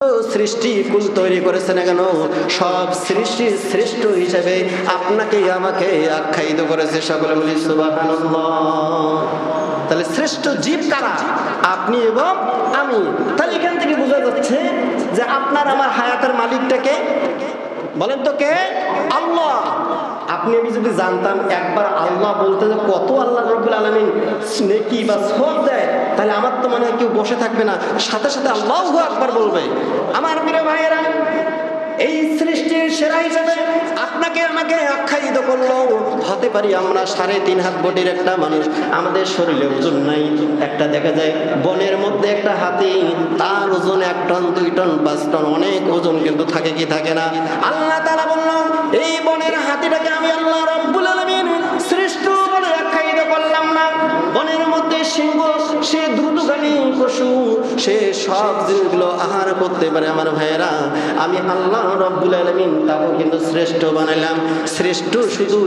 সৃষ্টি কুল তৈরি করেছেন কেন, সব সৃষ্টির শ্রেষ্ঠ হিসেবে আপনাকে আমাকে আখ্যায়িত করেছে। সকলে বলি সুবহানাল্লাহ। তাহলে শ্রেষ্ঠ জীব কারা? আপনি এবং আমি। তাহলে এখান থেকে বোঝা যাচ্ছে যে আপনার আমার হায়াতের মালিকটাকে বলেন তো কে? আল্লাহ। আপনি আমি যদি জানতাম একবার আল্লাহ বলতে যে কত আল্লাহ রাব্বুল আলামিন নেকি বা সওয়াব দেয়, তাহলে আমার তো মনে হয় কেউ বসে থাকবে না, সাথে সাথে আল্লাহু আকবার বলবে। আমার প্রিয় ভাইয়েরা, এই সৃষ্টির সেরা হিসেবে আপনাকে আমাকে আখ্যায়িত করলো। হতে পারি আমরা 3.5 হাত বডির একটা মানুষ, আমাদের শরীরে ওজন নাই। একটা দেখা যায় বনের মধ্যে একটা হাতি, তার ওজন 1 টন 2 টন 5 টন অনেক ওজন, কিন্তু থাকে কি থাকে না। আল্লাহ তাআলা বলল এই বনের হাতিটাকে আমি আল্লাহ রাব্বুল আলামিন শ্রেষ্ঠ বলে আখ্যায়িত করলাম না। বনের মধ্যে সিংহ, সে দ্রুতগামী পশু, সে সব জিনিসগুলো আহার করতে পারে। আমার ভাইয়েরা, আমি আল্লাহ রাব্বুল আলামিন তাকে কিন্তু শ্রেষ্ঠ বানাইলাম। শ্রেষ্ঠ শুধু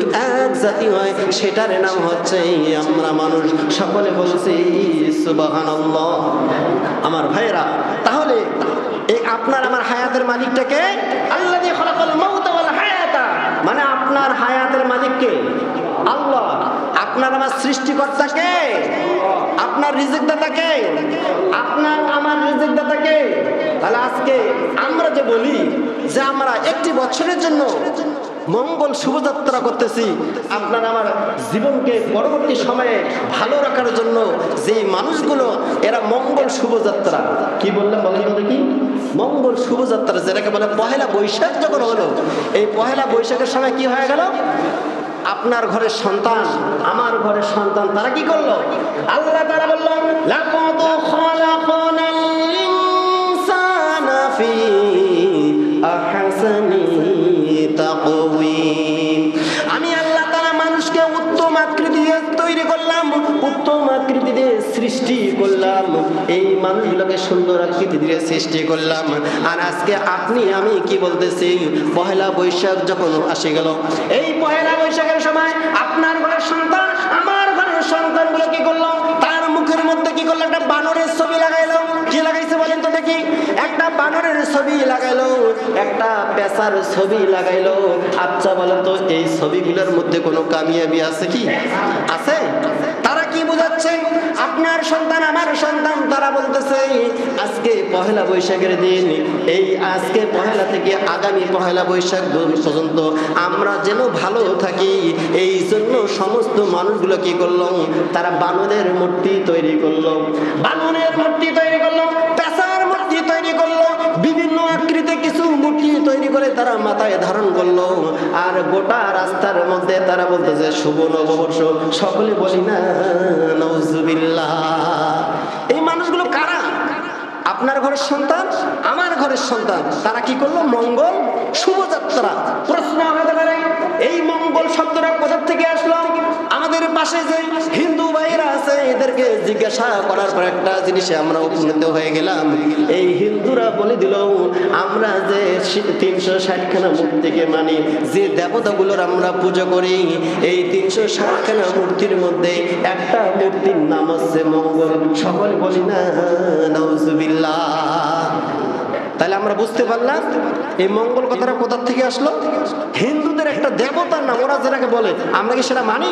এক জাতি হয়, সেটার নাম হচ্ছে আমরা মানুষ। সকলে বলছি সুবহানাল্লাহ। আমার ভাইয়েরা, তাহলে এই আপনার আমার হায়াতের মালিকটাকে আল্লাযী খালাকাল মাউতা ওয়াল হায়াতা, মানে আপনার হায়াতের মালিককে আল্লাহ। আপনার আমার সৃষ্টিকর্তাকে, আপনার রিজিক দাতাকে, আপনার আমার রিজিক দাতাকে। তাহলে আজকে আমরা যে বলি যে আমরা একটি বছরের জন্য মঙ্গল শুভযাত্রা করতেছি, আপনার আমার জীবনকে পরবর্তী সময়ে ভালো রাখার জন্য যে মানুষগুলো এরা মঙ্গল শুভযাত্রা, কি বললাম বলেন তো দেখি? মঙ্গল শুভযাত্রা যেটাকে বলে পহেলা বৈশাখ যখন হলো, এই পহেলা বৈশাখের সময় কি হয়ে গেল? আপনার ঘরের সন্তান, আমার ঘরের সন্তান, তারা কি করলো? আল্লাহ তাআলা বললেন লাকাদ খালাকনাল ইনসানা ফি আহসানি তাকওয়িম। আমি আল্লাহ তাআলা মানুষকে উত্তম আকৃতি দিয়ে তৈরি করলাম, উত্তম আকৃতি দিয়ে সৃষ্টি করলাম। এই মানুষগুলোকে সুন্দর আকৃতি দিয়ে সৃষ্টি করলাম। আর আজকে আপনি আমি কি বলতেছি? পহেলা বৈশাখ যখন আসে গেল, এই পহেলা বৈশাখের সময় আপনার ঘরের সন্তান, আমার ঘরের সন্তানগুলো কি করলো? তার মুখের মধ্যে কি করলো? একটা বানরের ছবি লাগাইলো। কি লাগাইছে বলেন তো দেখি? একটা বানরের ছবি লাগাইলো, একটা পেঁচার ছবি লাগাইলো। আচ্ছা বলেন তো, এই ছবিগুলোর মধ্যে কোনো কামিয়াবি আছে কি? আছে? তারা কি বোঝাচ্ছে? আপনার সন্তান আমার সন্তান, তারা বলতেছে আজকে পহেলা বৈশাখের দিন, এই আজকে পহেলা থেকে আগামী পহেলা বৈশাখ পর্যন্ত আমরা যেন ভালো থাকি, এই জন্য সমস্ত মানুষগুলো কি করলো? তারা বানরের মূর্তি তৈরি করলো, বানরের মূর্তি তৈরি করলো, পেঁচার মূর্তি তৈরি করলো, বিভিন্ন আকৃতিতে কিছু মূর্তি তৈরি করে তারা মাথায় ধারণ করলো। আর গোটা রাস্তার মধ্যে তারা বলতেছে শুভ নববর্ষ। সকলে বলি না নাউজুবিল্লাহ। এই মানুষগুলো কারা? আপনার ঘরের সন্তান, আমার ঘরের সন্তান। তারা কি করলো? মঙ্গল শুভযাত্রা। প্রশ্ন হতে পারে এই মঙ্গল শব্দটা কোথা থেকে আসলো? আমাদের পাশে যে হিন্দু ভাইরা আছে, এদেরকে জিজ্ঞাসা করার পর একটা জিনিসে আমরা উপনীত হয়ে গেলাম। এই হিন্দুরা বলে দিল আমরা যে 360খানা মূর্তিকে মানি, যে দেবতাগুলোর আমরা পুজো করি, এই 360খানা মূর্তির মধ্যে একটা মূর্তির নাম হচ্ছে মঙ্গল। সকলে বলি না নাউজুবিল্লাহ। তাহলে আমরা বুঝতে পারলাম এই মঙ্গল কথাটা কোথা থেকে আসলো? হিন্দুদের একটা দেবতার নাম, ওরা যেটাকে বলে, আমরা কি সেটা মানি?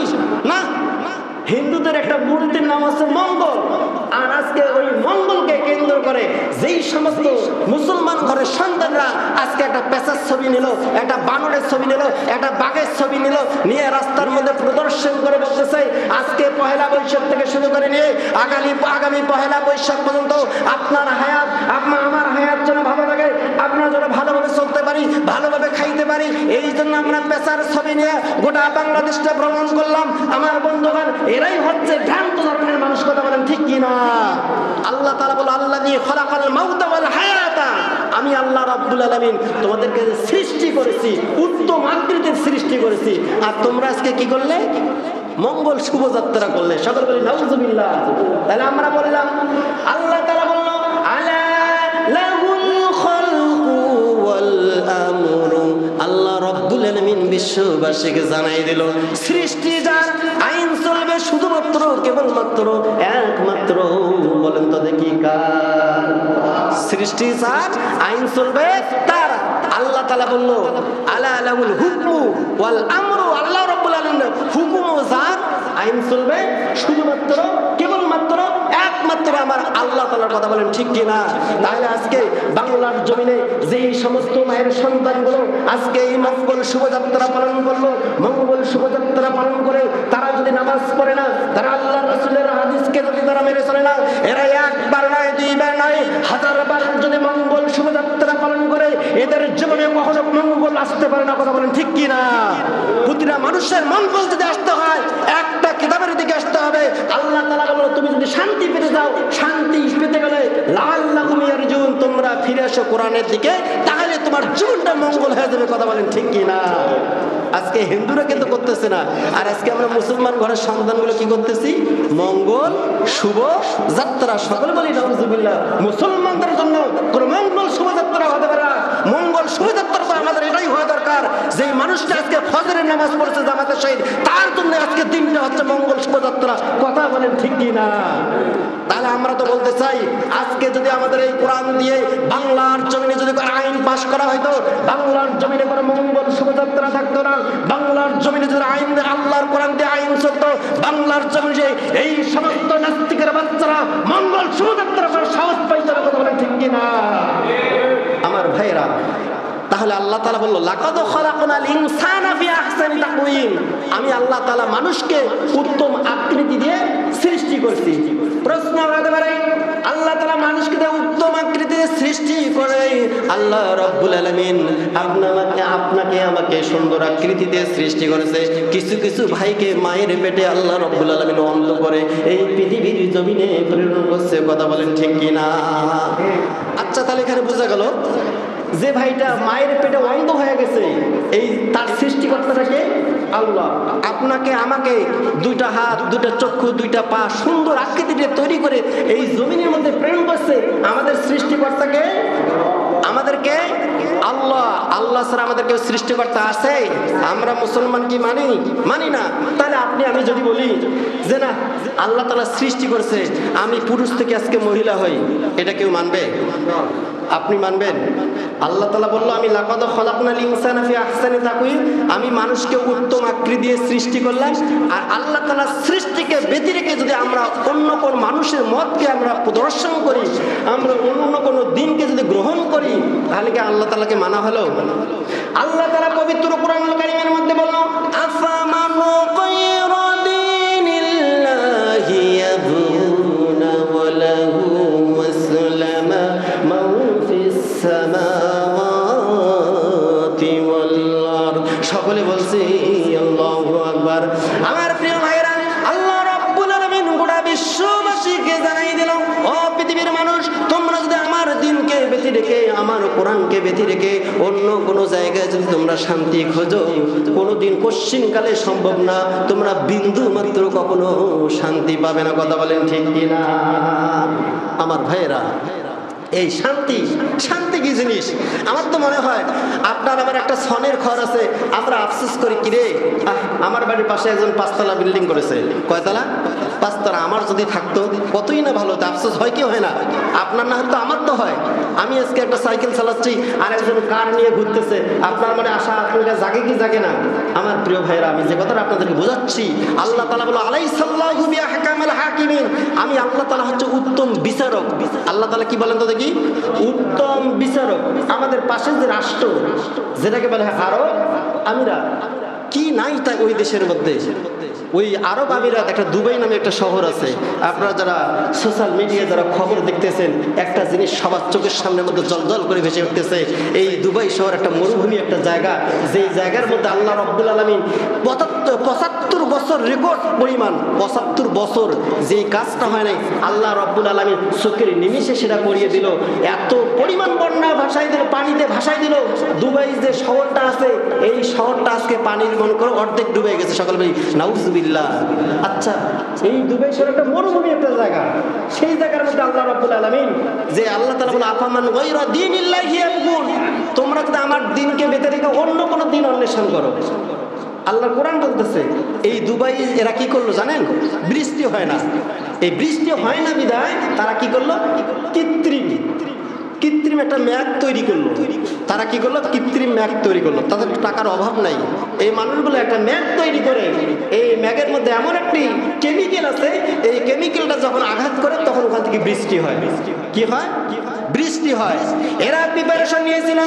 না। হিন্দুদের একটা মূর্তির নাম আছে মঙ্গল। আর আজকে ওই মঙ্গলকে কেন্দ্র করে যেই সমস্ত মুসলমান ঘরের সন্তানরা আজকে একটা পেঁচার ছবি নিল, একটা বানরের ছবি নিল, একটা বাঘের ছবি নিল, নিয়ে রাস্তার মধ্যে প্রদর্শন করে বলতেছে আজকে পহেলা বৈশাখ থেকে শুরু করে নিয়ে আগামী পহেলা বৈশাখ পর্যন্ত আপনার হায়াত, আমার হায়াত যেন ভালো লাগে, আপনার যেন ভালোভাবে চলতে পারি, ভালোভাবে খাইতে পারি, এই জন্য আমরা পেঁচার ছবি নিয়ে গোটা বাংলাদেশটা ভ্রমণ করলাম। আমার বন্ধুগণ, এরাই হচ্ছে ভ্রান্ত ধরনের মানুষ। কথা বলেন ঠিক কি না? আল্লাহ তাআলা বলে আল্লাযী খালাকাল মাউতা ওয়াল হায়াতা, আমি আল্লাহ রাব্বুল আলামিন তোমাদেরকে সৃষ্টি করেছি, উত্তম আকৃতির সৃষ্টি করেছি। আর তোমরা আজকে কি করলে? মঙ্গল শুভযাত্রা করলে। সকল বলি নাউজুবিল্লাহ। তাহলে আমরা বললাম আল্লাহ তাআলা বলল আলা লাহুল খালকু ওয়াল আমরু, আল্লাহ রাব্বুল আলামিন বিশ্ববাসীকে জানাই দিল সৃষ্টি যার, আইন চলবে শুধুমাত্র কেবলমাত্র একমাত্র, বলেন তো দেখি কার? সৃষ্টি যার, আইন চলবে তার। আল্লাহ তাআলা বলল আলা লাহুল হুকমু ওয়াল আমরু, আল্লাহ রাব্বুল আলামিন হুকুম ও যার, আইন চলবে শুধুমাত্র কেবলমাত্র একমাত্র আমার আল্লাহ তাআলার কথা বলেন ঠিক কি না? তাহলে আজকে বাংলার জমিনে যেই সমস্ত মায়ের সন্তানগুলো আজকে এই মঙ্গল শোভাযাত্রা পালন করলো, মঙ্গল শোভাযাত্রা পালন করে তারা যদি নামাজ পড়ে না, তারা আল্লাহর রাসূলের হাদিসকে যদি তারা মেনে চলে না, এরা একবার নয় দুইবার নয় হাজারবার যদি মঙ্গল শোভাযাত্রা পালন করে, এদের জীবনে কখনো মঙ্গল আসতে পারে না। কথা বলেন ঠিক কি না? প্রতিটা মানুষের মঙ্গল যদি আসতে হয় একটা কিতাবের দিকে আসতে হবে। আল্লাহ তাআলা বলল তুমি যদি শান্তি পেতে যাও, শান্তি পেতে গেলে লাআল্লাকুম ইয়ারজুন, তোমরা ফিরে আসো কোরআনের দিকে, তাহলে তোমার জীবনটা মঙ্গল হয়ে যাবে। কথা বলেন ঠিক কি না? আজকে হিন্দুরা কিন্তু করতেছে না, আর আজকে আমরা মুসলমান ঘরের সন্তানগুলো কি করতেছি? মঙ্গল শুভ যাত্রা, সকলে বলি নাউজুবিল্লাহ। মুসলমানদের জন্য কোন মঙ্গল শোভাযাত্রা হতে পারে না। মঙ্গল শোভাযাত্রা আমাদের এটাই হওয়া দরকার, যে মানুষটা আজকে ফজরের নামাজ পড়ছে জামাতের সহিত, তার জন্য আজকে দিনটা হচ্ছে মঙ্গল শোভাযাত্রা। কথা বলেন ঠিক কি না? তাহলে আমরা তো বলতে চাই আজকে যদি আমাদের এই কোরআন দিয়ে বাংলার জমিনে যদি আইন পাশ করা হয়তো, বাংলার জমিনে কোনো মঙ্গল শোভাযাত্রা থাকতো না। বাংলার জমিনে যদি আইন আল্লাহর কোরআন দিয়ে আইন চলতো, বাংলার জমিনে এই সমস্ত নাস্তিকের বাচ্চারা মঙ্গল শোভাযাত্রা করার সাহস পাইতো না। কথা বলেন ঠিক কি না আমার ভাইরা? তাহলে আল্লাহ তাআলা বলল লাকাদ খালাকনাল ইনসানা ফি আহসানি তাকওয়িম, আমি আল্লাহ তাআলা মানুষকে উত্তম আকৃতি দিয়ে সৃষ্টি করেছি। প্রশ্ন হতে পারে আল্লাহ তাআলা মানুষকে উত্তম আকৃতি দিয়ে সৃষ্টি করে, আল্লাহ রাব্বুল আলামিন আপনাকে আমাকে সুন্দর আকৃতি দিয়ে সৃষ্টি করেছে, কিছু কিছু ভাইকে মায়ের পেটে আল্লাহ রাব্বুল আলামিন অন্ধ করে এই পৃথিবীর জমিনে প্রেরণ করছে। কথা বলেন ঠিক কি না? আচ্ছা, তাহলে এখানে বোঝা গেল যে ভাইটা মায়ের পেটে অন্ধ হয়ে গেছে, এই তার সৃষ্টিকর্তাটাকে আল্লাহ। আপনাকে আমাকে দুইটা হাত, দুইটা চক্ষু, দুইটা পা সুন্দর আকৃতি দিয়ে তৈরি করে এই জমিনের মধ্যে প্রেরণ করছে। আমাদের সৃষ্টিকর্তাকে, আমাদেরকে আল্লাহ। আল্লাহ ছাড়া আমাদের কেউ সৃষ্টিকর্তা আছে? আমরা মুসলমান কি মানি না। তাহলে আপনি আমি যদি বলি যে না আল্লাহ তাআলা সৃষ্টি করছে, আমি পুরুষ থেকে আজকে মহিলা হই, এটা কেউ মানবে? আপনি মানবেন? আল্লাহ তাআলা বলল আমি লাকাদ খালাকনাল ইনসানা ফি আহসানি তাকওয়িম, আমি মানুষকে উত্তম আকৃতি দিয়ে সৃষ্টি করলাম। আর আল্লাহ তাআলা সৃষ্টিকে ব্যতি রেখে যদি আমরা অন্য কোন মানুষের মতকে আমরা প্রদর্শন করি, আমরা অন্য কোন দিনকে যদি গ্রহণ করি, তাহলে কি আল্লাহ তাআলাকে মানা হলো? আল্লাহ তাআলা পবিত্র কোরআনুল কারীমের মধ্যে বলল আফামানু গায়রা দীনিল্লাহি ইয়াবুনা ওয়া লাহু মুসলামা মান ফিস সামাওয়াতি ওয়াল আরদ। সকলে বলছি আল্লাহু আকবার। আমার প্রিয় ভাইরা, আল্লাহ রাব্বুল আলামিন গোটা বিশ্ববাসীকে জানাই দিল, ও পৃথিবীর মানুষ, তোমরা যদি আমার দিনকে ব্যতি রেখে, আমার কোরআনকে ব্যতি রেখে অন্য কোনো জায়গায় যদি তোমরা শান্তি খোঁজো, কোনোদিন কোশ্চিনকালে সম্ভব না, তোমরা বিন্দু মাত্র কখনো শান্তি পাবে না। কথা বলেন ঠিক কিনা আমার ভাইয়েরা? এই শান্তি কি জিনিস? আমার তো মনে হয় আপনার আমার একটা সনের ঘর আছে, আমরা আফসোস করি কিরে আমার বাড়ির পাশে একজন 5 তলা বিল্ডিং করেছে। কয়তলা? 5 তলা। আমার যদি থাকতো কতই না ভালো হতো। আফসোস হয় কি হয় না? আপনার না হয়তো আমার তো হয়। আমি আজকে একটা সাইকেল চালাচ্ছি আর একজন কার নিয়ে ঘুরতেছে, আপনার মনে আশা আকাঙ্ক্ষা জাগে কি জাগে না? আমার প্রিয় ভাইরা, আমি যে কথাটা আপনাদেরকে বোঝাচ্ছি, আল্লাহ তাআলা বলে আলাইসাল্লাহু বিআহকামিল হাকিমিন, আমি আল্লাহ তাআলা হচ্ছে উত্তম বিচারক। আল্লাহ তাআলা কি বলেন তো দেখি? উত্তম বিচারক। আমাদের পাশে যে রাষ্ট্র যেটাকে বলে আরব আমিরাত, কি নাই তাই ওই দেশের মধ্যে? ওই আরব আমিরাত, একটা দুবাই নামে একটা শহর আছে। আপনারা যারা সোশ্যাল মিডিয়ায় যারা খবর দেখতেছেন, একটা জিনিস সবার চোখের সামনের মধ্যে জলজল করে ভেসে উঠতেছে। এই দুবাই শহর একটা মরুভূমি, একটা জায়গা, যেই জায়গার মধ্যে আল্লাহ রাব্বুল আলামিন 75 বছর রেকর্ড পরিমাণ, 75 বছর যেই কাজটা হয় নাই, আল্লাহ রাব্বুল আলামিন চোখের নিমিষে সেটা করিয়ে দিল। এত পরিমাণ বন্যা ভাসাই দিল, পানিতে ভাসাই দিল। দুবাই যে শহরটা আছে, এই শহরটা আজকে পানির মনে করো অর্ধেক ডুবে গেছে। সকল ভাই নাউজুবিল্লাহ। আচ্ছা, এই দুবাই শহর একটা মরুভূমি, একটা জায়গা, সেই জায়গার মধ্যে আল্লাহ রাব্বুল আলামিন যে আল্লাহ তাআলা বলে আফামান গায়রা দীনিল্লাহি ইয়াবগুন, তোমরা যদি আমার দিনকে বেঁধে রেখে অন্য কোনো দিন অন্বেষণ করো, আল্লাহর কোরআন বলতেছে এই দুবাই এরা কি করলো জানেন? বৃষ্টি হয় না। এই বৃষ্টি হয় না বিধায় তারা কি করলো? কৃত্রিম একটা ম্যাগ তৈরি করলো। তারা কি করলো? কৃত্রিম ম্যাগ তৈরি করলো। তাদের টাকার অভাব নাই। এই মানুষগুলো একটা ম্যাগ তৈরি করে, এই ম্যাগের মধ্যে এমন একটি কেমিক্যাল আছে, এই কেমিক্যালটা যখন আঘাত করে তখন ওখান থেকে বৃষ্টি হয়। কি হয়? বৃষ্টি হয়। এরা প্রিপারেশন নিয়েছিল।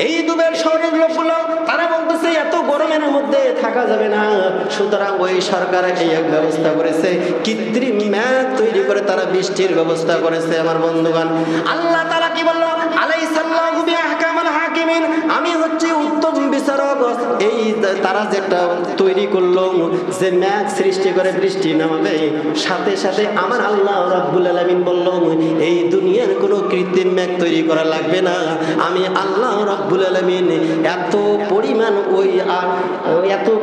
এই দুবাইয়ের শহরের লোকগুলো তারা বলতেছে এত গরমের মধ্যে থাকা যাবে না, সুতরাং ওই সরকার এই এক ব্যবস্থা করেছে, কৃত্রিম ম্যাগ তৈরি করে তারা বৃষ্টির ব্যবস্থা করেছে। আমার বন্ধুগণ, আল্লাহ তাআলা কি বলল? আলাইসাল্লাহু বিআহকামিল হাকিমিন, আমি হচ্ছে উত্তম বিচারক। এই তারা যেটা তৈরি করলো, যে ম্যাগ সৃষ্টি করে বৃষ্টি নামাবে, সাথে সাথে আমার আল্লাহ রাব্বুল আলামিন বলল এই দুনিয়ার কোনো কৃত্রিম ম্যাগ তৈরি করা লাগবে না। আমি আল্লাহ রাব্বুল আলামিন এত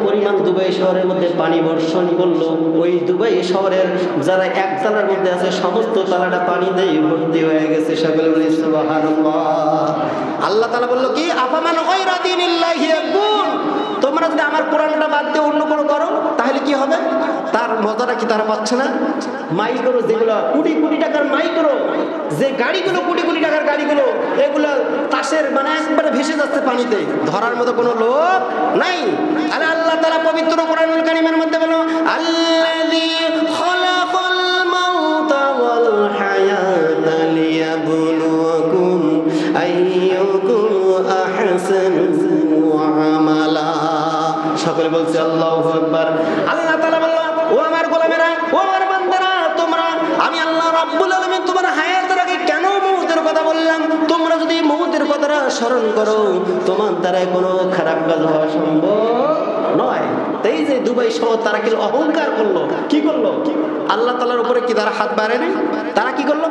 পরিমাণ দুবাই শহরের মধ্যে পানি বর্ষণ করলো, ওই দুবাই শহরের যারা একতলার মধ্যে আছে সমস্ত তালাটা পানি দিয়ে ভর্তি হয়ে গেছে। সকলে বলি সুবহানাল্লাহ। আল্লাহ তাআলা বলল কি? আফামান গায়রা দীনিল্লাহি ইয়াবগুন, তোমরা যদি আমার কোরআনটা বাদ দিয়ে অন্য কোনো করো তাহলে কি হবে? তার মজাটা কি তারা পাচ্ছে না? মাইক্রো যেগুলো কোটি কোটি টাকার মাইক্রো যে গাড়িগুলো, কোটি কোটি টাকার গাড়িগুলো, এগুলো তাসের মানে একবারে ভেসে যাচ্ছে পানিতে, ধরার মতো কোনো লোক নাই। আরে আল্লাহ তাআলা পবিত্র কোরআনুল কারীমের মধ্যে বলো আল্লাযী খালাকাল মাউতা ওয়াল হায়াতা লিয়াবলুয়াকুম আইয়ুকুম আহসানু আমালা। সকলে বলছে আল্লাহু আকবার। আল্লাহ তাআলা বলল ও আমার গোলামেরা, ও আমার বান্দারা, তোমরা আমি আল্লাহ রাব্বুল আলামিন তোমার হায়াতের আগে কেন মউতের কথা বললাম? তোমরা যদি মউতের কথাটা স্মরণ করো তোমার দ্বারা কোনো খারাপ কাজ হওয়া সম্ভব নয়। এই যে দুবাই শহর তারা কি অহংকার করলো, কি করলো? আল্লাহ তাআলার উপরে কি তারা হাত বাড়ায়নি? তারা কি করলো?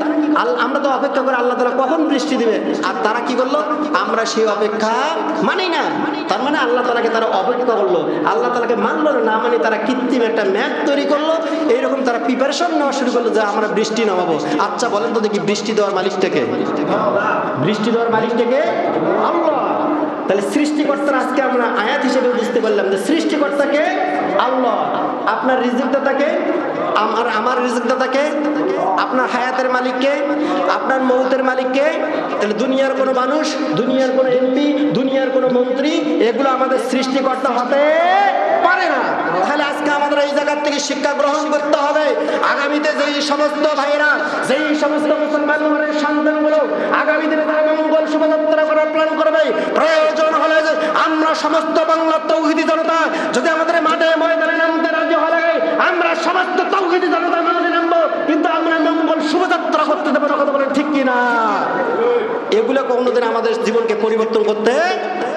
আমরা তো অপেক্ষা করে আল্লাহ তাআলা কখন বৃষ্টি দিবে, আর তারা কি করলো? আমরা সেই অপেক্ষা মানি না। তার মানে আল্লাহ তাআলাকে তারা অপেক্ষা করলো, আল্লাহ তাআলাকে মানলো না, মানে তারা কৃত্রিম একটা ম্যাগ তৈরি করলো। এইরকম তারা প্রিপারেশন নেওয়া শুরু করলো যে আমরা বৃষ্টি নামাবো। আচ্ছা বলেন তো দেখি, বৃষ্টি দেওয়ার মালিকটাকে? বৃষ্টি দেওয়ার মালিকটাকে আল্লাহ। তাহলে সৃষ্টিকর্তার আজকে আমরা আয়াত হিসেবে বুঝতে পারলাম যে সৃষ্টিকর্তাকে আল্লাহ, আপনার রিজিকদাতাকে, আমার রিজিকদাতাকে, আপনার হায়াতের মালিককে, আপনার মৌতের মালিককে। তাহলে দুনিয়ার কোনো মানুষ, দুনিয়ার কোনো এমপি, দুনিয়ার কোনো মন্ত্রী, এগুলো আমাদের সৃষ্টিকর্তা হতে পারে না। তাহলে আজকে আমাদের এই জায়গার থেকে শিক্ষা গ্রহণ করতে হবে। আগামীতে যেই সমস্ত ভাইয়েরা, যেই সমস্ত মুসলমান ঘরের সন্তানগুলো আগামী দিনে তারা মঙ্গল শোভাযাত্রা করার প্ল্যান করবে, প্রয়োজন হলে আমরা সমস্ত বাংলার তৌহিদি জনতা যদি আমাদের মাঠে ময়দানে নামতে রাজি হলে আমরা সমস্ত তৌহিদি জনতা মাঠে নামবো, কিন্তু আমরা মঙ্গল শোভাযাত্রা করতে দেবো না। কথা বলেন ঠিক কিনা? এগুলো কোনোদিন আমাদের জীবনকে পরিবর্তন করতে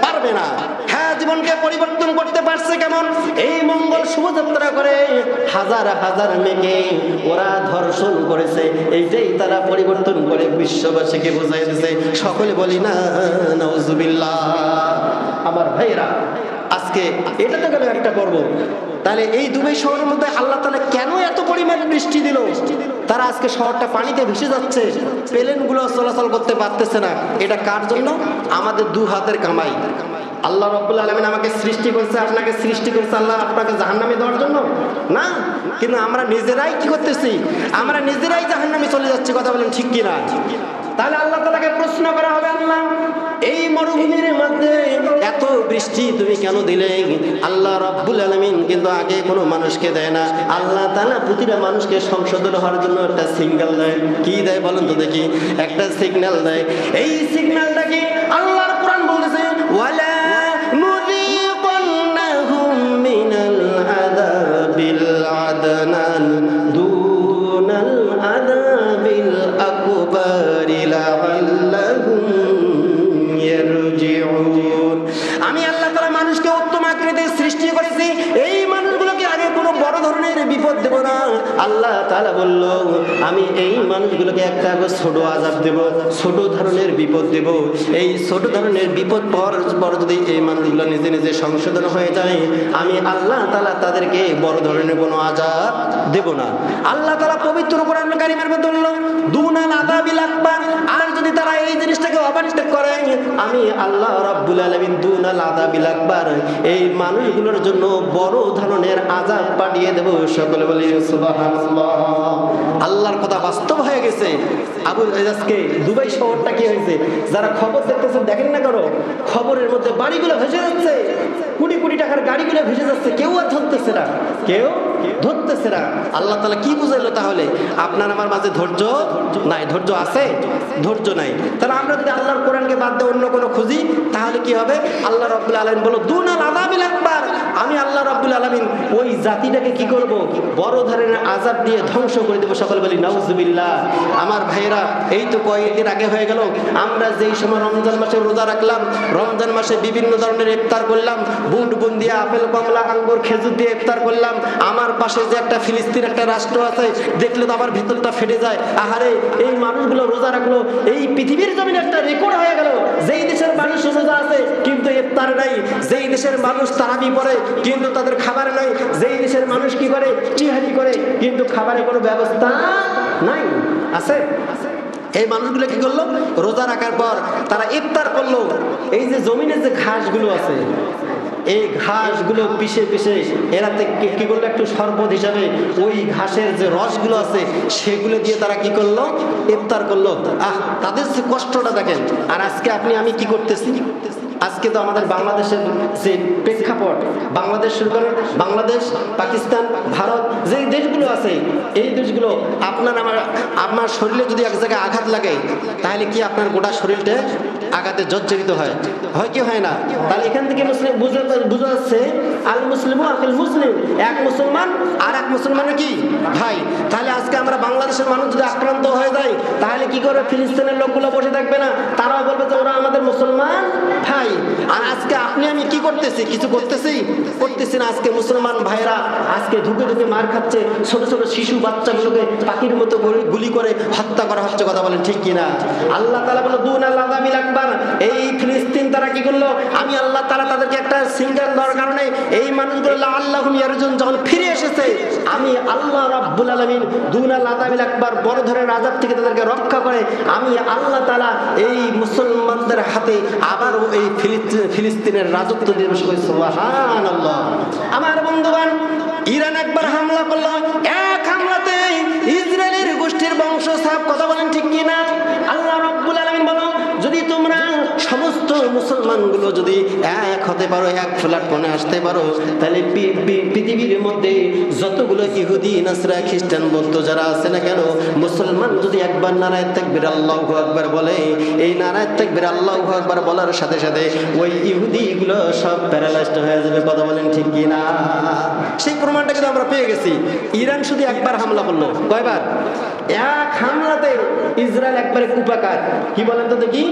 পারবে না। হ্যাঁ, জীবনকে পরিবর্তন করতে পারছে কেমন? এই মঙ্গল শোভাযাত্রা করে হাজার হাজার মেয়েকে ওরা ধর্ষণ করেছে, এইটাই তারা পরিবর্তন করে বিশ্ববাসীকে বোঝাই দিয়েছে। সকলে বলি না নাউজুবিল্লাহ। আমার ভাইরা, আজকে এটা তো গেল একটা পর্ব। তাহলে এই দুবাই শহরের মধ্যে আল্লাহ তাআলা কেন এত পরিমাণ বৃষ্টি দিল? তারা আজকে শহরটা পানিতে ভেসে যাচ্ছে, প্লেনগুলো চলাচল করতে পারতেছে না। এটা কার জন্য? আমাদের দু হাতের কামাই। আল্লাহ রাব্বুল আলামিন আমাকে সৃষ্টি করেছে, আপনাকে সৃষ্টি করেছে আল্লাহ আপনাকে জাহান্নামে দেওয়ার জন্য না, কিন্তু আমরা নিজেরাই কি করতেছি? আমরা নিজেরাই জাহান্নামে চলে যাচ্ছি। কথা বলেন ঠিক কিনা? তাহলে আল্লাহ তাআলাকে প্রশ্ন করা হবে, আল্লাহ এই মরুভূমির মধ্যে এত বৃষ্টি তুমি কেন দিলে? আল্লাহ রাব্বুল আলামিন কিন্তু আগে কোনো মানুষকে দেয় না। আল্লাহ তাআলা প্রতিটা মানুষকে সংশোধন হওয়ার জন্য একটা সিগন্যাল দেয়। কি দেয় বলেন তো দেখি? একটা সিগন্যাল দেয়। এই সিগন্যালটা কি? আল্লাহর কোরআন বলতেছে ওয়ালা নুযীকান্নাহুম মিনাল আযাবিল আদনান দুনাল আযাবিল আকবারি লাআল্লাহুম ইয়ারজিউন। আমি আল্লাহ তাআলা মানুষকে উত্তম আকৃতির সৃষ্টি করেছি, এই মানুষগুলোকে আগে কোনো বড় ধরনের বিপদ দেব না। আল্লাহ তাআলা বলল আমি এই মানুষগুলোকে একটা ছোট আযাব দেব, ছোট ধরনের বিপদ দেব। এই ছোট ধরনের বিপদ পর যদি এই মানুষগুলো নিজে নিজে সংশোধন হয়ে যায়, আমি আল্লাহ তাআলা তাদেরকে বড় ধরনের কোনো আযাব দেব না। আল্লাহ তাআলা পবিত্র কোরআন কারীমের মধ্যে বলল দুনাল আযাবিল আকবার। আর যদি তারা এই জিনিসটাকে অবাঞ্ছিত করে, আমি আল্লাহ রাব্বুল আলামিন দুনাল আযাবিল আকবার এই মানুষগুলোর জন্য বড় ধরনের আযাব পাঠিয়ে দেব। সকলে বলি সুবহানাল্লাহ। আল্লাহর কথা বাস্তব হয়ে গেছে। আজকে দুবাই শহরটা কি হয়েছে, যারা খবর দেখতেছেন দেখেন না, করো খবরের মধ্যে বাড়িগুলো ভেসে যাচ্ছে, কোটি কোটি টাকার গাড়িগুলো ভেসে যাচ্ছে, কেউ আর ধরতেছে না, কেউ ধরতেছে না। আল্লাহ তাআলা কি বুঝাইলো তাহলে? আপনার আমার মাঝে ধৈর্য নাই। ধৈর্য আছে? ধৈর্য নাই। তাহলে আমরা যদি আল্লাহর কোরআনকে বাদ দিয়ে অন্য কোনো খুঁজি তাহলে কি হবে? আল্লাহ রাব্বুল আলামিন বলো দুনাল আযাবিল আকবার। আমি আল্লাহ রাব্বুল আলামিন ওই জাতিটাকে কি করব? বড় ধরনের আযাব দিয়ে ধ্বংস করে দেব। সকলে বলি নাউজুবিল্লাহ। আমার ভাইরা, এই তো কয়েকদিন আগে হয়ে গেল আমরা যেই সময় রমজান মাসে রোজা রাখলাম, রমজান মাসে বিভিন্ন ধরনের ইফতার করলাম, বুট বুন্দিয়া, আপেল, কমলা, আঙ্গুর, খেজুর দিয়ে ইফতার করলাম। আমার পাশে যে একটা ফিলিস্তিন একটা রাষ্ট্র আছে, দেখলে তো আমার ভেতরটা ফেটে যায়। আহারে, এই মানুষগুলো রোজা রাখলো, এই পৃথিবীর জমিনে একটা রেকর্ড হয়ে গেল। যেই দেশের মানুষ রোজা আছে কিন্তু ইফতার নাই, যেই দেশের মানুষ তারাবি পড়ে কিন্তু তাদের খাবার নাই, যেই দেশের মানুষ কি করে টিহারি করে কিন্তু খাবারের কোনো ব্যবস্থা নাই। আছে? এই মানুষগুলো কি করলো? রোজা রাখার পর তারা ইফতার করলো। এই যে জমিনের যে ঘাসগুলো আছে, এই ঘাসগুলো পিষে পিষে এরা কি করলো? একটু শরবত হিসাবে ওই ঘাসের যে রসগুলো আছে সেগুলো দিয়ে তারা কি করলো? ইফতার করলো। তাদের যে কষ্টটা দেখেন। আর আজকে আপনি আমি কি করতেছি? আজকে তো আমাদের বাংলাদেশের যে প্রেক্ষাপট, বাংলাদেশ শুরু করেন, বাংলাদেশ, পাকিস্তান, ভারত, যে দেশগুলো আছে এই দেশগুলো আপনার শরীরে যদি এক জায়গায় আঘাত লাগে তাহলে কি আপনার গোটা শরীরটা আঘাতে জর্জরিত হয়? হয় কি হয় না? তাহলে এখান থেকে মুসলিম বোঝা যাচ্ছে আল মুসলিম আকিল মুসলিম, এক মুসলমান আর এক মুসলমানের কি ভাই। তাহলে আজকে আমরা বাংলাদেশের মানুষ যদি আক্রান্ত হয়ে যায় তাহলে কি করে? ফিলিস্তিনের লোকগুলো বসে থাকবে না, তারাও বলবে যে ওরা আমাদের মুসলমান ভাই। আর আজকে আপনি আমি কি করতেছি? কিছু করতেছি না। আজকে মুসলমান ভাইরা আজকে ধুকে ধুকে মার খাচ্ছে, ছোট ছোট শিশু বাচ্চাগুলোকে পাখির মতো গুলি করে হত্যা করা হচ্ছে। কথা বলেন ঠিক কিনা? আল্লাহ তাআলা বলে দুনাল আযাবিল আকবার। এই ফিলিস্তিন তারা কি করলো? আমি আল্লাহ তাআলা তাদেরকে একটা সিঙ্গার দেওয়ার কারণে এই মানুষগুলো আল্লাহুম ইয়ারজুন যখন ফিরে এসেছে, আমি আল্লাহ রাব্বুল আলামিন দুনাল আযাবিল আকবার বড় ধরনের আযাব থেকে তাদেরকে রক্ষা করে আমি আল্লাহ তাআলা এই মুসলমানদের হাতে আবারও এই ফিলিস্তিনের রাজত্ব দিয়ে বসে। সুবহানাল্লাহ। আমার বন্ধুগণ, ইরান একবার হামলা করলো, এক হামলাতে ইসরায়েলের গোষ্ঠীর বংশ সাফ। কথা বলেন ঠিক কিনা? আল্লাহ রাব্বুল আলামিন বলো যদি তোমরা সমস্ত মুসলমানগুলো যদি এক হতে পারো, এক প্ল্যাটফর্মে আসতে পারো, তাহলে পৃথিবীর মধ্যে যতগুলো ইহুদি, নাসরা, খ্রিস্টান, বৌদ্ধ যারা আছে না কেন, মুসলমান যদি একবার নারায়ে তাকবীর আল্লাহু আকবার বলে, এই নারায়ে তাকবীর আল্লাহু আকবার বলার সাথে সাথে ওই ইহুদিগুলো সব প্যারালাইজড হয়ে যাবে। কথা বলেন ঠিক কিনা? সেই প্রমাণটা কিন্তু আমরা পেয়ে গেছি। ইরান শুধু একবার হামলা করলো, কয়বার? এক হামলাতে ইসরায়েল একবারে কুপাকার। কি বলেন তো দেখি?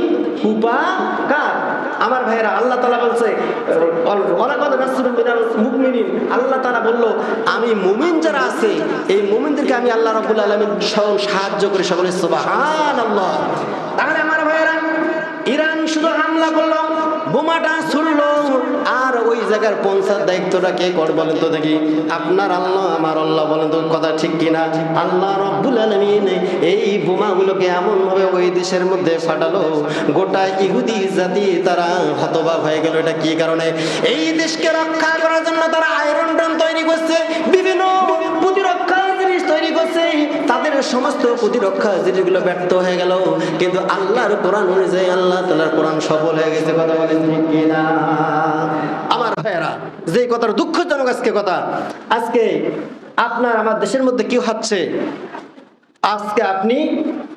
কুপাকার। আমার ভাইয়েরা, আল্লাহ তাআলা বলছে ওয়ালাকাদ নাসরুম মিনাল মুমিনিন। আল্লাহ তাআলা বললো আমি মুমিন যারা আছে এই মুমিনদেরকে আমি আল্লাহ রাব্বুল আলামিন সাহায্য করি। সকলে সুবহানাল্লাহ। তাহলে আমার ভাইয়েরা, ইরান শুধু হামলা করলো, বোমাটা ছুড়লো, আর ওই জায়গার পৌঁছার দায়িত্বটা কে করে বলেন তো দেখি? আপনার আল্লাহ, আমার আল্লাহ। বলেন তো কথা ঠিক কিনা? আল্লাহ রাব্বুল আলামিন এই বোমাগুলোকে এমন ভাবে ওই দেশের মধ্যে ফাটালো, গোটা ইহুদি জাতি তারা হতবাক হয়ে গেল। এটা কি কারণে? এই দেশকে রক্ষা করার জন্য তারা আয়রন ডোম তৈরি করছে, বিভিন্ন প্রতিরক্ষা জিনিস তৈরি করছে। তাদের সমস্ত প্রতিরক্ষা জিনিসগুলো ব্যর্থ হয়ে গেল, কিন্তু আল্লাহর কোরআন অনুযায়ী আল্লাহ তাআলার কোরআন সফল হয়ে গেছে। কথা বলেন ঠিক কিনা? আমার ভাইয়েরা, যে কথার দুঃখজনক আজকে কথা, আজকে আপনার আমার দেশের মধ্যে কি হচ্ছে? আজকে আপনি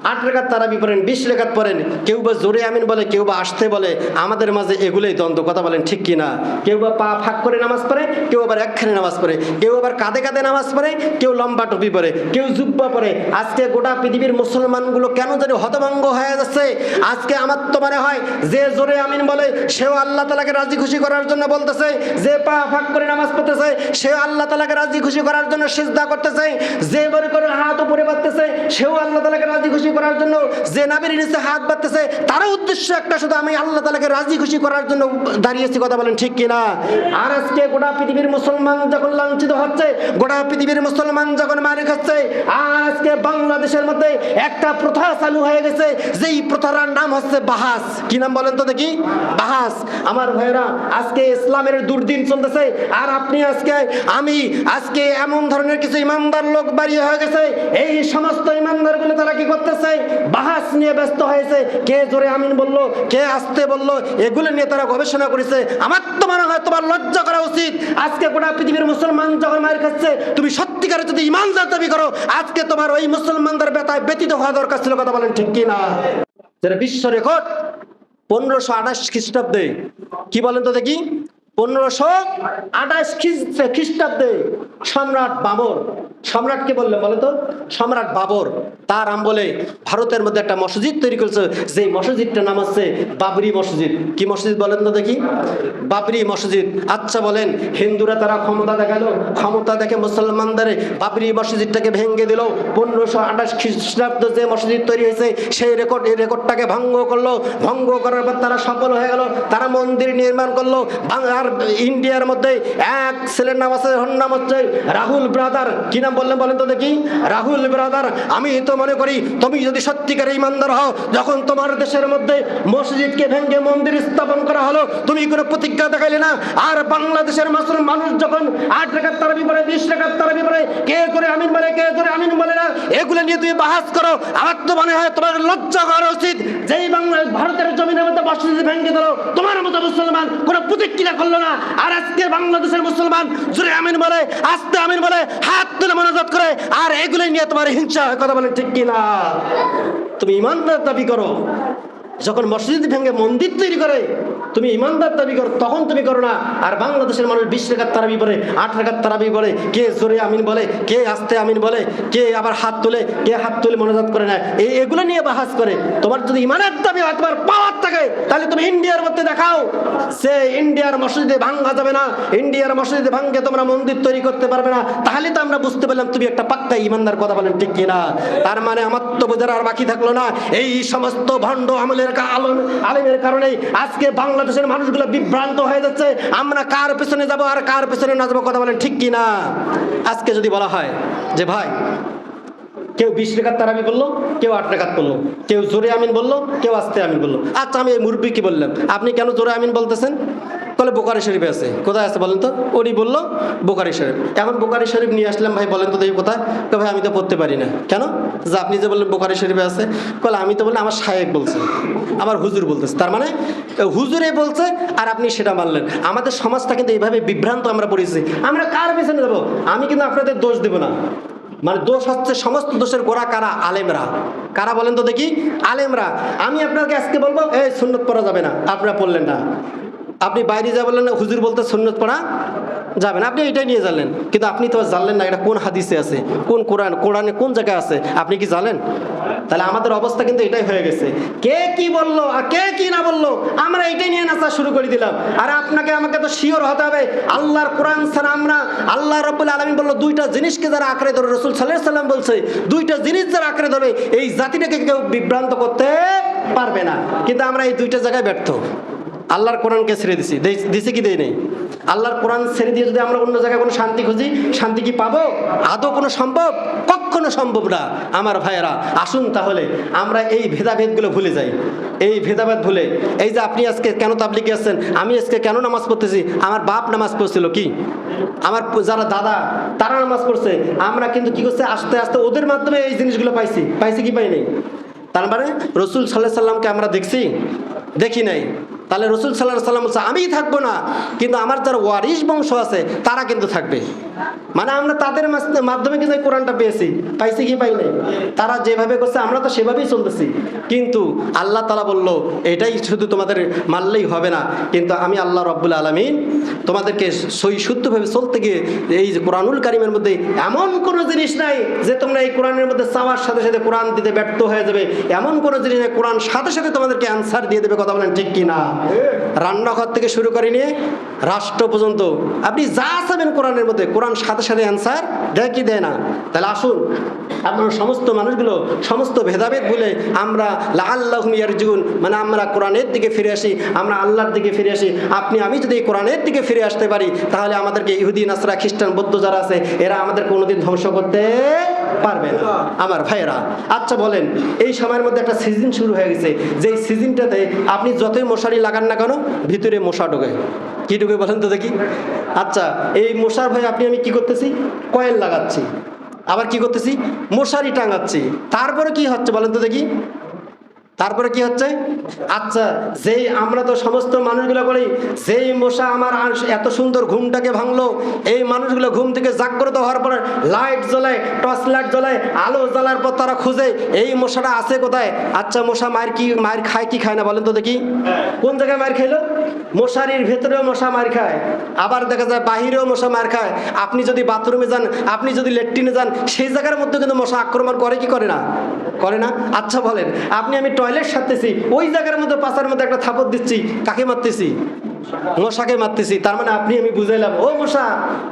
8 রাকাত তারাবি পড়েন, 20 রাকাত পড়েন, কেউ বা জোরে আমিন বলে, কেউ বা আসতে বলে। আমাদের মাঝে এগুলোই দ্বন্দ্ব, কথা বলেন ঠিক কিনা? কেউ বা পা ফাঁক করে নামাজ পড়ে, কেউ আবার একখানে নামাজ পড়ে, কেউ আবার কাঁধে কাঁধে নামাজ পড়ে, কেউ লম্বা টুপি পরে, কেউ জুব্বা পরে। আজকে গোটা পৃথিবীর মুসলমানগুলো কেন জানি হতভঙ্গ হয়ে যাচ্ছে। আজকে আমার তো মনে হয় যে জোরে আমিন বলে সেও আল্লাহ তাআলাকে রাজি খুশি করার জন্য বলতেছে, যে পা ফাঁক করে নামাজ পড়তেছে সেও আল্লাহ তাআলাকে রাজি খুশি করার জন্য সিজদা করতেছে, যে বড় করে হাত উপরে বাঁধতেছে সেও আল্লাহ তাআলাকে রাজি খুশি করার জন্য, যে নাভির নিচে হাত বাঁধতেছে তার উদ্দেশ্য একটা, শুধু আমি আল্লাহ তাআলাকে রাজি খুশি করার জন্য দাঁড়িয়েছি, কথা বলেন ঠিক কিনা? আর আজকে গোটা পৃথিবীর মুসলমান যখন লাঞ্ছিত হচ্ছে, গোটা পৃথিবীর মুসলমান যখন মার খাচ্ছে, আর আজকে বাংলাদেশের মধ্যে একটা প্রথা চালু হয়ে গেছে, যেই প্রথার নাম হচ্ছে বাহাস। কি নাম বলেন তো দেখি? বাহাস। আমার ভাইরা, আজকে ইসলামের দুর্দিন চলতেছে, আর আপনি আজকে আমি আজকে এমন ধরনের কিছু ইমানদার লোক বাড়িয়ে হয়ে গেছে, এই সমস্ত ইমানদারগুলো তারা কি করতেছে? বাহাস নিয়ে ব্যস্ত হয়েছে। কে জোরে আমিন বললো, কে আসতে বললো, এগুলো নিয়ে তারা গবেষণা করেছে। আমার তো মনে হয় তোমার লজ্জা করা উচিত। আজকে গোটা পৃথিবীর মুসলমান যখন মার খাচ্ছে, তুমি সত্যিকারে যদি ইমানদার দাবি করো, আজকে তোমার ওই মুসলমানদের ব্যথায় ব্যতীত হওয়া দরকার ছিল, কথা বলেন ঠিক কিনা? যেটা বিশ্ব রেকর্ড 1528 খ্রিস্টাব্দে, কি বলেন তো দেখি? 1528 খ্রিস্টাব্দে সম্রাট বাবর, সম্রাটকে বললেন বলে তো, সম্রাট বাবর তার আমলে ভারতের মধ্যে একটা মসজিদ তৈরি করেছে, যে মসজিদটার নাম হচ্ছে বাবরি মসজিদ। কি মসজিদ বলেন তো দেখি? বাবরি মসজিদ। আচ্ছা বলেন, হিন্দুরা তারা ক্ষমতা দেখালো, ক্ষমতা দেখে মুসলমানদের বাবরি মসজিদটাকে ভেঙে দিল। 1528 খ্রিস্টাব্দে যে মসজিদ তৈরি হয়েছে সেই রেকর্ড, এই রেকর্ডটাকে ভঙ্গ করলো। ভঙ্গ করার পর তারা সফল হয়ে গেল, তারা মন্দির নির্মাণ করলো। বাংলার ইন্ডিয়ার মধ্যে এক ছেলের নাম আছে, ওর নাম হচ্ছে রাহুল ব্রাদার। কি নাম বললেন বলেন তো দেখি? রাহুল ব্রাদার। আমি তো মনে করি তুমি যদি সত্যিকার ইমানদার হও, যখন তোমার দেশের মধ্যে মসজিদকে ভেঙে মন্দির স্থাপন করা হলো, তুমি কোনো প্রতিজ্ঞা দেখাইলে না। আর বাংলাদেশের মুসলমান মানুষ যখন 8 রাকাত তারাবি পড়ে, 20 রাকাত তারাবি পড়ে, কে করে আমিন বলে, কে করে আমিন বলে না, এগুলো নিয়ে তুমি বাহাস করো। আমার তো মনে হয় তোমার লজ্জা করা উচিত। যেই বাংলাদেশ ভারতের জমিনের মধ্যে মসজিদ ভেঙে দিল, তোমার মতো মুসলমান কোনো প্রতিক্রিয়া করলো না। আর আজকে বাংলাদেশের মুসলমান জোরে আমিন বলে, আস্তে আমিন বলে, হাত তুলে মনোজাত করে, আর এগুলো নিয়ে তোমার হিংসা হয়, কথা বলে ঠিক কিনা? তুমি ইমানদার দাবি করো, যখন মসজিদ ভেঙে মন্দির তৈরি করে তুমি ইমানদার দাবি করো, তখন তুমি করো না। আর বাংলাদেশের মানুষ 20 রাকাত তারাবি পড়ে, 8 রাকাত তারাবি পড়ে, কে জোরে আমিন বলে, কে আস্তে আমিন বলে, কে আবার হাত তুলে, কে হাত তুলে মনোজাত করে না, এগুলো নিয়ে বাহাস করে। তোমার যদি ইমানের দাবি হয়, তোমার পাওয়ার থাকে, তাহলে তুমি ইন্ডিয়ার মধ্যে দেখাও। সে ইন্ডিয়ার মসজিদে ভাঙা যাবে না, ইন্ডিয়ার মসজিদে ভাঙে তোমরা মন্দির তৈরি করতে পারবে না। তাহলে তো আমরা বুঝতে পারলাম তুমি একটা পাক্কা ইমানদার, কথা বলেন ঠিক কিনা? তার মানে আমার তো বোঝার আর বাকি থাকলো না। এই সমস্ত ভণ্ড আমলের আলেমের কারণে আজকে বাংলাদেশের মানুষগুলো বিভ্রান্ত হয়ে যাচ্ছে। আমরা কার পেছনে যাব আর কার পেছনে না যাবো, কথা বলেন ঠিক কিনা? আজকে যদি বলা হয় যে ভাই, কেউ 20 রাকাত তারাবি বললো, কেউ 8 রাকাত বললো, কেউ জোরে আমিন বললো, কেউ আস্তে আমিন বললো। আচ্ছা, আমি এই মুরব্বি কি বললাম, আপনি কেন জোরে আমিন বলতেছেন? বলে বুখারী শরীফে আছে। কোথায় আছে বলেন তো? উনি বললো বুখারী শরীফ। এখন বুখারী শরীফ নিয়ে আসলাম, ভাই বলেন তো দেখি কোথায়? তো ভাই আমি তো পড়তে পারি না। কেন? যে আপনি যে বললেন বুখারী শরীফে আছে, বলে আমি তো বললাম আমার শায়েখ বলছে, আমার হুজুর বলতেছে। তার মানে হুজুরে বলছে আর আপনি সেটা মানলেন। আমাদের সমাজটা কিন্তু এইভাবে বিভ্রান্ত আমরা পড়েছি। আমরা কার পেছনে যাবো? আমি কিন্তু আপনাদের দোষ দেব না, মানে দোষ হচ্ছে সমস্ত দোষের গোড়া কারা? আলেমরা। কারা বলেন তো দেখি? আলেমরা। আমি আপনাকে আজকে বলবো এই সুন্নত পড়া যাবে না, আপনারা পড়লেন না। আপনি বাইরে যা বললেন না, হুজুর বলতে সুন্নত পড়া যাবে না, আপনি এটাই নিয়ে জানলেন। কিন্তু আপনি তো জানলেন না এটা কোন হাদিসে আছে, কোন কোরআনে কোন জায়গায় আছে, আপনি কি জানেন? তাহলে আমাদের অবস্থা কিন্তু এটাই হয়ে গেছে। কে কি বললো আর কে কি না বললো, আমরা এটাই নিয়ে নাচা শুরু করে দিলাম। আর আপনাকে আমাকে তো শিওর হতে হবে, আল্লাহর কোরআন ছাড়া আমরা, আল্লাহ রাব্বুল আলামিন বললো দুইটা জিনিসকে যারা আঁকড়ে ধরে, রাসূল সাল্লাল্লাহু আলাইহি সাল্লাম বলছে দুইটা জিনিস যারা আঁকড়ে ধরে, এই জাতিটাকে কেউ বিভ্রান্ত করতে পারবে না। কিন্তু আমরা এই দুইটা জায়গায় ব্যর্থ। আল্লাহর কোরআনকে ছেড়ে দিছি কি দেই নেই? আল্লাহর কোরআন ছেড়ে দিয়ে যদি আমরা অন্য জায়গায় কোনো শান্তি খুঁজি, শান্তি কি পাবো? আদৌ কোনো সম্ভব? কখনো সম্ভব না। আমার ভাইয়েরা, আসুন তাহলে আমরা এই ভেদাভেদগুলো ভুলে যাই। এই ভেদাভেদ ভুলে, এই যে আপনি আজকে কেন তাবলিগে আসছেন, আমি আজকে কেন নামাজ পড়তেছি, আমার বাপ নামাজ পড়ছিল কি, আমার যারা দাদা তারা নামাজ পড়ছে, আমরা কিন্তু কি করছে আস্তে আস্তে ওদের মাধ্যমে এই জিনিসগুলো পাইছি কি পাই নাই? তার মানে রাসূল সাল্লাল্লাহু আলাইহি সাল্লামকে আমরা দেখছি? দেখি নাই। তাহলে রাসূল সাল্লাল্লাহু আলাইহি সাল্লাম বলছে আমি থাকবো না, কিন্তু আমার যারা ওয়ারিস বংশ আছে তারা কিন্তু থাকবে। মানে আমরা তাদের মাধ্যমে কিন্তু এই কোরআনটা পাইছি কি পাই নাই? তারা যেভাবে করছে আমরা তো সেভাবেই চলতেছি। কিন্তু আল্লাহ তাআলা বলল এটাই শুধু তোমাদের মানলেই হবে না, কিন্তু আমি আল্লাহ রাব্বুল আলামিন তোমাদেরকে সই শুদ্ধভাবে চলতে গিয়ে এই যে কোরআনুল কারীমের মধ্যে এমন কোনো জিনিস নাই যে তোমরা এই কোরআনের মধ্যে চাওয়ার সাথে সাথে কোরআন দিতে ব্যর্থ হয়ে যাবে। এমন কোনো জিনিস নাই, কোরআন সাথে সাথে তোমাদেরকে অ্যান্সার দিয়ে দেবে। কথা বলেন ঠিক কি না? রান্নাঘর থেকে শুরু করে নিয়ে রাষ্ট্র পর্যন্ত আপনি যা চাবেন কোরআনের মধ্যে, কোরআন সাথে সাথে অ্যান্সার দেয় কি দেয় না? তাহলে আসুন আমরা সমস্ত মানুষগুলো সমস্ত ভেদাভেদ ভুলে আমরা লাআল্লাহুম ইয়ারজুন, মানে আমরা কোরআনের দিকে ফিরে আসি, আমরা আল্লাহর দিকে ফিরে আসি। আপনি আমি যদি এই কোরআনের দিকে ফিরে আসতে পারি, তাহলে আমাদেরকে ইহুদি, নাসরা, খ্রিস্টান, বৌদ্ধ যারা আছে এরা আমাদের কোনোদিন ধ্বংস করতে পারবে না আমার ভাইয়েরা। আচ্ছা বলেন, এই সময়ের মধ্যে একটা সিজন শুরু হয়ে গেছে, যেই সিজনটাতে আপনি যতই মশারি লাগান না কেন ভিতরে মশা ঢোকে। কি ঢুকে বলেন তো দেখি? আচ্ছা, এই মশার ভয়ে আমি কি করতেছি? কয়েল লাগাচ্ছি, আবার কি করতেছি? মশারি টাঙাচ্ছি। তারপরে কি হচ্ছে বলেন তো দেখি? তারপরে কি হচ্ছে? আচ্ছা, যেই আমরা তো সমস্ত মানুষগুলো বলি যেই মশা আমার এত সুন্দর ঘুমটাকে ভাঙলো, এই মানুষগুলো ঘুম থেকে জাগ্রত হওয়ার পরে লাইট জ্বলায়, টর্চ লাইট জ্বলায়, আলো জ্বলার পর তারা খুঁজে এই মশাটা আছে কোথায়। আচ্ছা, মশা মায়ের খায় কি খায় না বলেন তো দেখি? কোন জায়গায় মায়ের খাইলো? মশারির ভেতরেও মশা মার খায়, আবার দেখা যায় বাহিরেও মশা মার খায়। আপনি যদি বাথরুমে যান, আপনি যদি ল্যাট্রিনে যান, সেই জায়গার মধ্যে কিন্তু মশা আক্রমণ করে কি করে না? করে না? আচ্ছা বলেন, আমি টয়লেট সারতেছি, ওই জায়গার মধ্যে পাশার মধ্যে একটা থাপড় দিচ্ছি, কাকে মারতেছি? মশাকে মারতেছি। তার মানে আমি বুঝাইলাম, ও মশা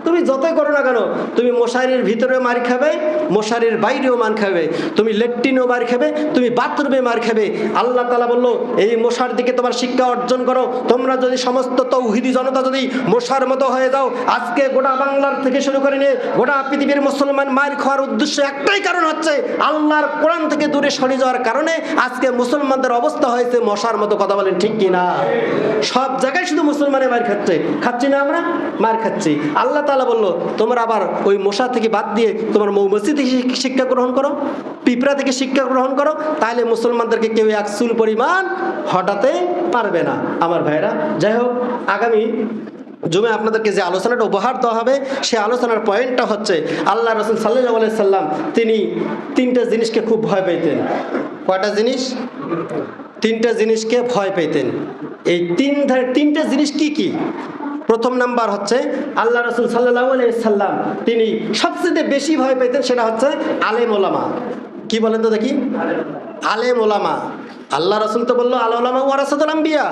তুমি যতই করো না কেন, তুমি মশারির ভিতরেও মার খাবে, মশারির বাইরেও মার খাবে, তুমি ল্যাট্রিনেও মার খাবে, তুমি বাথরুমে মার খাবে। আল্লাহ তাআলা বললো এই মশার দিকে তোমার শিক্ষা অর্জন করো। তোমরা যদি সমস্ত তৌহিদি জনতা যদি মশার মতো হয়ে যাও, আজকে গোটা বাংলার থেকে শুরু করে নিয়ে গোটা পৃথিবীর মুসলমান মার খাওয়ার উদ্দেশ্য একটাই কারণ হচ্ছে আল্লাহর কোরআন থেকে দূরে সরে যাওয়ার কারণে আজকে মুসলমানদের অবস্থা হয়েছে মশার মতো। কথা বলেন ঠিক কিনা? সব জায়গায় শুধু মুসলমানের মার খাচ্ছি না, আমরা মার খাচ্ছি। আল্লাহ তাআলা বললো তোমরা আবার ওই মশা থেকে বাদ দিয়ে তোমার মৌমাছি থেকে শিক্ষা গ্রহণ করো, পিঁপড়া থেকে শিক্ষা গ্রহণ করো, তাহলে মুসলমানদেরকে কেউ এক চুল পরিমাণ হটাতে পারবে না আমার ভাইরা। যাই হোক, আগামী জুমে আপনাদেরকে যে আলোচনাটা উপহার দেওয়া হবে, সেই আলোচনার পয়েন্টটা হচ্ছে আল্লাহ রাসূল সাল্লাল্লাহু আলাইহি সাল্লাম তিনি তিনটা জিনিসকে খুব ভয় পেতেন। কয়টা জিনিস? তিনটা জিনিসকে ভয় পেতেন। এই তিনটা জিনিস কি কি? প্রথম নাম্বার হচ্ছে আল্লাহ রাসূল সাল্লাল্লাহু আলাইহি সাল্লাম তিনি সবচেয়ে বেশি ভয় পেতেন, সেটা হচ্ছে আলেম ওলামা। কি বলেন তো দেখি? আলেম ওলামা। আল্লাহ রাসূল তো বললো আল ওলামা ওয়ারাসাতুল আম্বিয়া,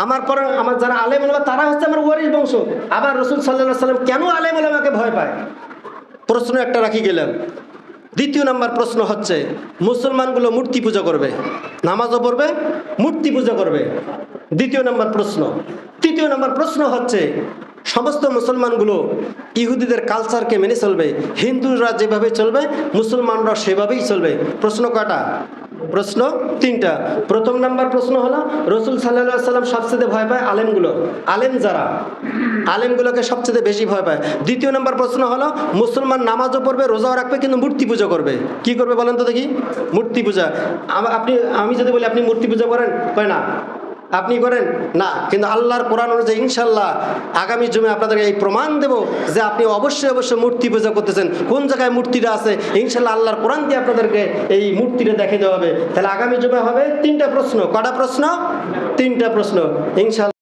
আমার পর আমার যারা আলেম ওলামা তারা হচ্ছে আমার ওয়ারিস বংশ। আবার রাসূল সাল্লাল্লাহু আলাইহি সাল্লাম কেন আলেম ওলামাকে ভয় পায়? প্রশ্ন একটা রাখি গেলাম। দ্বিতীয় নাম্বার প্রশ্ন হচ্ছে মুসলমানগুলো মূর্তি পূজা করবে, নামাজও পড়বে, মূর্তি পূজা করবে, দ্বিতীয় নাম্বার প্রশ্ন। তৃতীয় নাম্বার প্রশ্ন হচ্ছে সমস্ত মুসলমানগুলো ইহুদিদের কালচারকে মেনে চলবে, হিন্দুরা যেভাবে চলবে মুসলমানরা সেভাবেই চলবে। প্রশ্ন কয়টা? প্রশ্ন তিনটা। প্রথম নাম্বার প্রশ্ন হলো রাসূল সাল্লাল্লাহু আলাইহি সাল্লাম সবচেয়ে ভয় পায় আলেমগুলো, আলেম যারা আলেমগুলোকে সবচেয়ে বেশি ভয় পায়। দ্বিতীয় নাম্বার প্রশ্ন হলো মুসলমান নামাজও পড়বে, রোজাও রাখবে, কিন্তু মূর্তি পূজা করবে। কি করবে বলেন তো দেখি? মূর্তি পূজা। আমি যদি বলি আপনি মূর্তি পূজা করেন, কয় না। আপনি করেন না, কিন্তু আল্লাহর কোরআন অনুযায়ী ইনশাল্লাহ আগামী জুমে আপনাদেরকে এই প্রমাণ দেব যে আপনি অবশ্যই মূর্তি পূজা করতেছেন। কোন জায়গায় মূর্তিটা আছে ইনশাল্লাহ আল্লাহর কোরআন দিয়ে আপনাদেরকে এই মূর্তিটা দেখে দেওয়া হবে। তাহলে আগামী জুমে হবে তিনটা প্রশ্ন। কটা প্রশ্ন? তিনটা প্রশ্ন ইনশাল্লাহ।